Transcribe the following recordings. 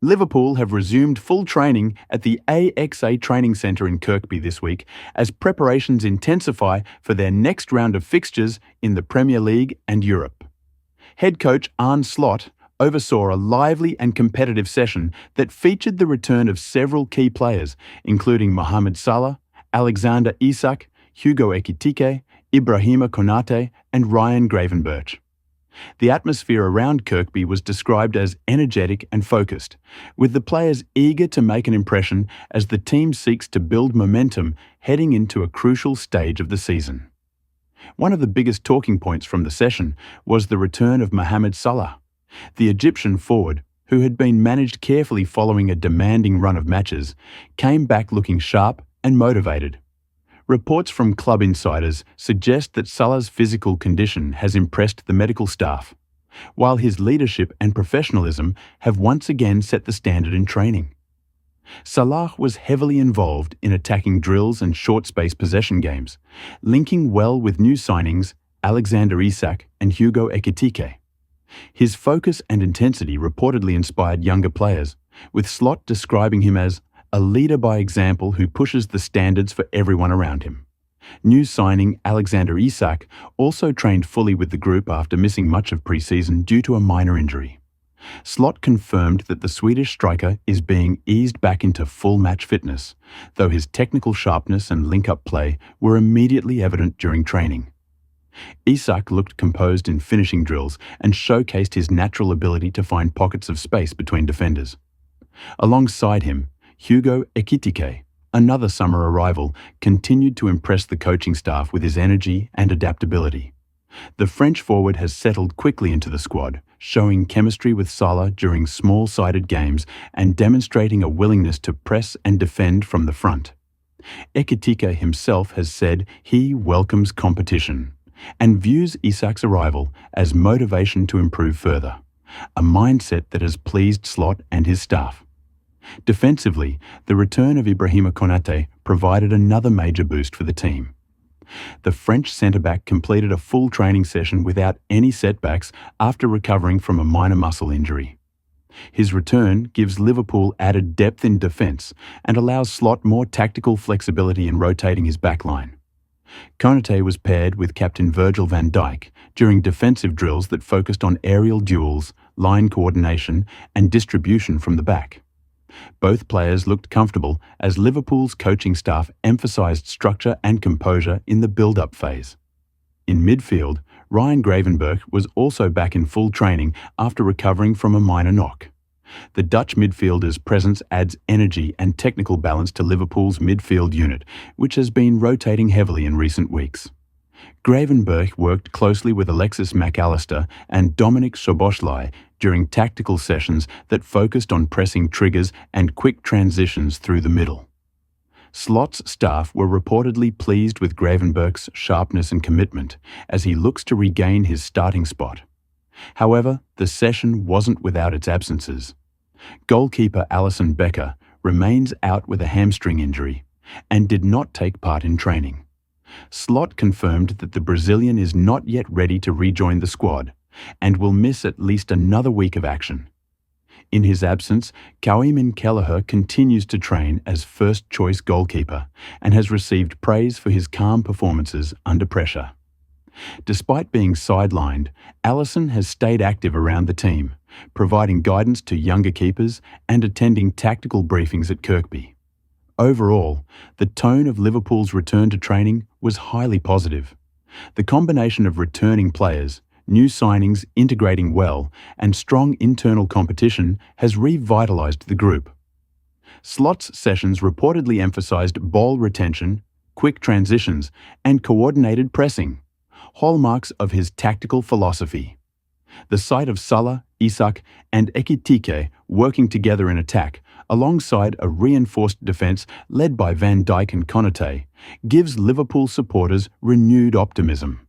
Liverpool have resumed full training at the AXA training centre in Kirkby this week as preparations intensify for their next round of fixtures in the Premier League and Europe. Head coach Arne Slot oversaw a lively and competitive session that featured the return of several key players, including Mohamed Salah, Alexanderisak, Hugo Ekitike, Ibrahima Konate and Ryan Gravenberch. The atmosphere around Kirkby was described as energetic and focused, with the players eager to make an impression as the team seeks to build momentum heading into a crucial stage of the season. One of the biggest talking points from the session was the return of Mohamed Salah. The Egyptian forward, who had been managed carefully following a demanding run of matches, came back looking sharp and motivated. Reports from club insiders suggest that Salah's physical condition has impressed the medical staff, while his leadership and professionalism have once again set the standard in training. Salah was heavily involved in attacking drills and short-space possession games, linking well with new signings Alexanderisak and Hugo Ekitike. His focus and intensity reportedly inspired younger players, with Slot describing him as a leader by example who pushes the standards for everyone around him. New signing Alexanderisak also trained fully with the group after missing much of pre-season due to a minor injury. Slot confirmed that the Swedish striker is being eased back into full match fitness, though his technical sharpness and link-up play were immediately evident during training. Isak looked composed in finishing drills and showcased his natural ability to find pockets of space between defenders. Alongside him, Hugo Ekitike, another summer arrival, continued to impress the coaching staff with his energy and adaptability. The French forward has settled quickly into the squad, showing chemistry with Salah during small-sided games and demonstrating a willingness to press and defend from the front. Ekitike himself has said he welcomes competition and views Isak's arrival as motivation to improve further, a mindset that has pleased Slot and his staff. Defensively, the return of Ibrahima Konate provided another major boost for the team. The French centre-back completed a full training session without any setbacks after recovering from a minor muscle injury. His return gives Liverpool added depth in defence and allows Slot more tactical flexibility in rotating his backline. Konate was paired with captain Virgil van Dijk during defensive drills that focused on aerial duels, line coordination and distribution from the back. Both players looked comfortable as Liverpool's coaching staff emphasised structure and composure in the build-up phase. In midfield, Ryan Gravenberch was also back in full training after recovering from a minor knock. The Dutch midfielder's presence adds energy and technical balance to Liverpool's midfield unit, which has been rotating heavily in recent weeks. Gravenberch worked closely with Alexis McAllister and Dominic Szoboszlai during tactical sessions that focused on pressing triggers and quick transitions through the middle. Slot's staff were reportedly pleased with Gravenberch's sharpness and commitment as he looks to regain his starting spot. However, the session wasn't without its absences. Goalkeeper Alisson Becker remains out with a hamstring injury and did not take part in training. Slot confirmed that the Brazilian is not yet ready to rejoin the squad and will miss at least another week of action. In his absence, Kouimin Kelleher continues to train as first-choice goalkeeper and has received praise for his calm performances under pressure. Despite being sidelined, Alisson has stayed active around the team, providing guidance to younger keepers and attending tactical briefings at Kirkby. Overall, the tone of Liverpool's return to training was highly positive. The combination of returning players, new signings integrating well, and strong internal competition has revitalised the group. Slot's sessions reportedly emphasised ball retention, quick transitions, and coordinated pressing, hallmarks of his tactical philosophy. The sight of Salah, Isak, and Ekitike working together in attack, alongside a reinforced defence led by Van Dijk and Konate, gives Liverpool supporters renewed optimism.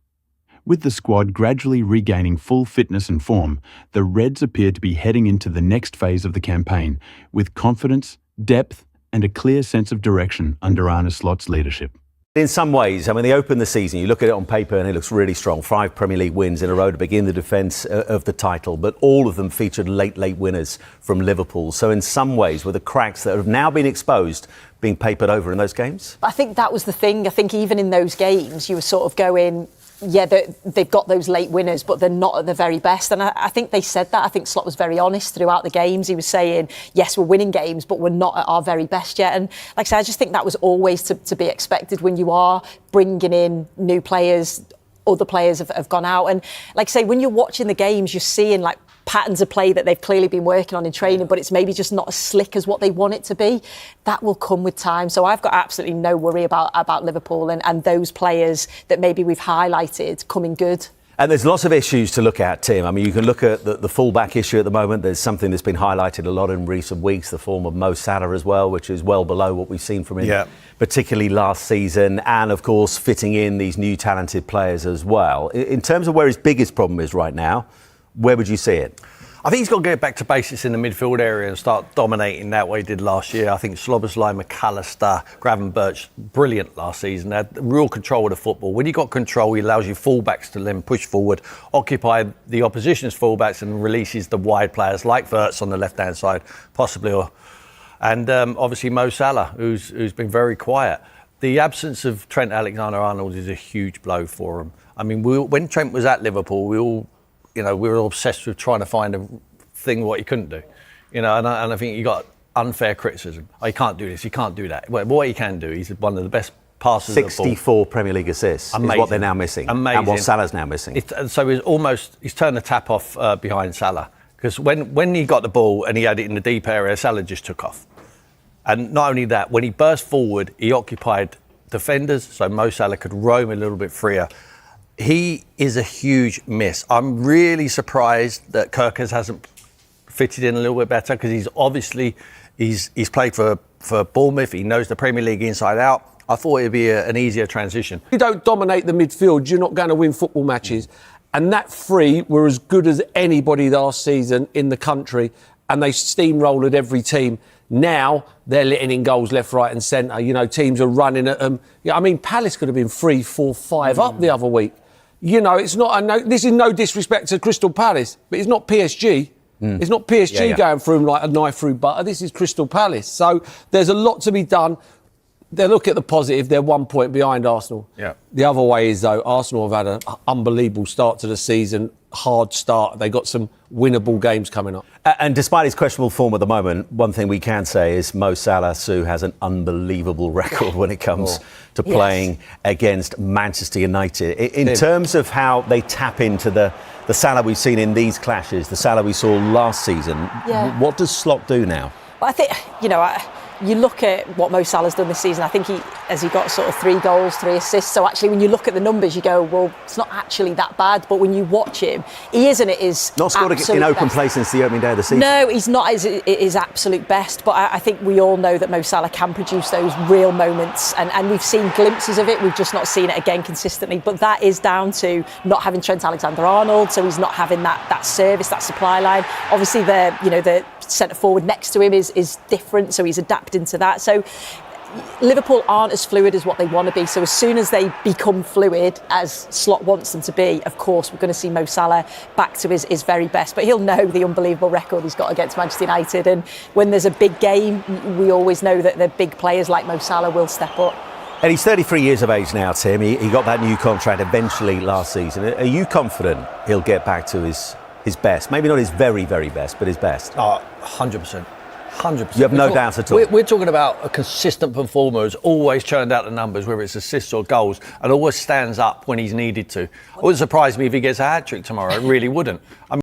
With the squad gradually regaining full fitness and form, the Reds appear to be heading into the next phase of the campaign with confidence, depth, and a clear sense of direction under Arne Slot's leadership. In some ways, I mean, they opened the season, you look at it on paper and it looks really strong. 5 Premier League wins in a row to begin the defence of the title, but all of them featured late winners from Liverpool. So in some ways, were the cracks that have now been exposed being papered over in those games? I think that was the thing. I think even in those games, you were sort of going, yeah, they've got those late winners, but they're not at the very best. And I think they said that. I think Slot was very honest throughout the games. He was saying, yes, we're winning games, but we're not at our very best yet. And like I said, I just think that was always to be expected when you are bringing in new players. Other players have gone out. And like I say, when you're watching the games, you're seeing like patterns of play that they've clearly been working on in training, but it's maybe just not as slick as what they want it to be. That will come with time. So I've got absolutely no worry about Liverpool and those players that maybe we've highlighted coming good. And there's lots of issues to look at, Tim. I mean, you can look at the full-back issue at the moment. There's something that's been highlighted a lot in recent weeks, the form of Mo Salah as well, which is well below what we've seen from him, particularly last season. And, of course, fitting in these new talented players as well. In terms of where his biggest problem is right now, where would you see it? I think he's got to get back to basics in the midfield area and start dominating that way he did last year. I think Szoboszlai, McAllister, Gravenberch, brilliant last season. They had real control of the football. When you've got control, he allows you fullbacks to then push forward, occupy the opposition's fullbacks and releases the wide players like Wirtz on the left-hand side, possibly. And obviously Mo Salah, who's been very quiet. The absence of Trent Alexander-Arnold is a huge blow for him. I mean, when Trent was at Liverpool, we were obsessed with trying to find a thing what he couldn't do, and I think he got unfair criticism. Oh, he can't do this, he can't do that. Well, what he can do, he's one of the best passers. 64 Premier League assists is what they're now missing. Amazing. And what Salah's now missing. So he's turned the tap off behind Salah, because when he got the ball and he had it in the deep area, Salah just took off. And not only that, when he burst forward, he occupied defenders, so Mo Salah could roam a little bit freer. He is a huge miss. I'm really surprised that Kirkers hasn't fitted in a little bit better, because he's played for Bournemouth. He knows the Premier League inside out. I thought it'd be an easier transition. If you don't dominate the midfield, you're not going to win football matches. And that three were as good as anybody last season in the country, and they steamrolled every team. Now they're letting in goals left, right and centre. Teams are running at them. I mean, Palace could have been 3, 4, 5 up the other week. It's not. This is no disrespect to Crystal Palace, but it's not PSG. It's not PSG going through them like a knife through butter. This is Crystal Palace. So there's a lot to be done. They look at the positive. They're 1 point behind Arsenal. Yeah. The other way is, though, Arsenal have had an unbelievable start to the season. Hard start. They got some winnable games coming up. And despite his questionable form at the moment, one thing we can say is Mo Salah, Sue, has an unbelievable record when it comes to playing against Manchester United. In terms of how they tap into the Salah we've seen in these clashes, the Salah we saw last season, what does Slot do now? Well, I think, you look at what Mo Salah's done this season. I think he got sort of 3 goals, 3 assists. So actually, when you look at the numbers, you go, well, it's not actually that bad. But when you watch him, he isn't at his not scored in open play since the opening day of the season. No, he's not at his absolute best. But I think we all know that Mo Salah can produce those real moments, and we've seen glimpses of it. We've just not seen it again consistently. But that is down to not having Trent Alexander-Arnold, so he's not having that service, that supply line. Obviously, the centre forward next to him is different, so he's adapting to that. So Liverpool aren't as fluid as what they want to be. So as soon as they become fluid, as Slot wants them to be, of course, we're going to see Mo Salah back to his very best. But he'll know the unbelievable record he's got against Manchester United. And when there's a big game, we always know that the big players like Mo Salah will step up. And he's 33 years of age now, Tim. He got that new contract eventually last season. Are you confident he'll get back to his best? Maybe not his very, very best, but his best. 100%. 100%. You have no doubt at all. We're talking about a consistent performer who's always churned out the numbers, whether it's assists or goals, and always stands up when he's needed to. It wouldn't surprise me if he gets a hat-trick tomorrow. It really wouldn't.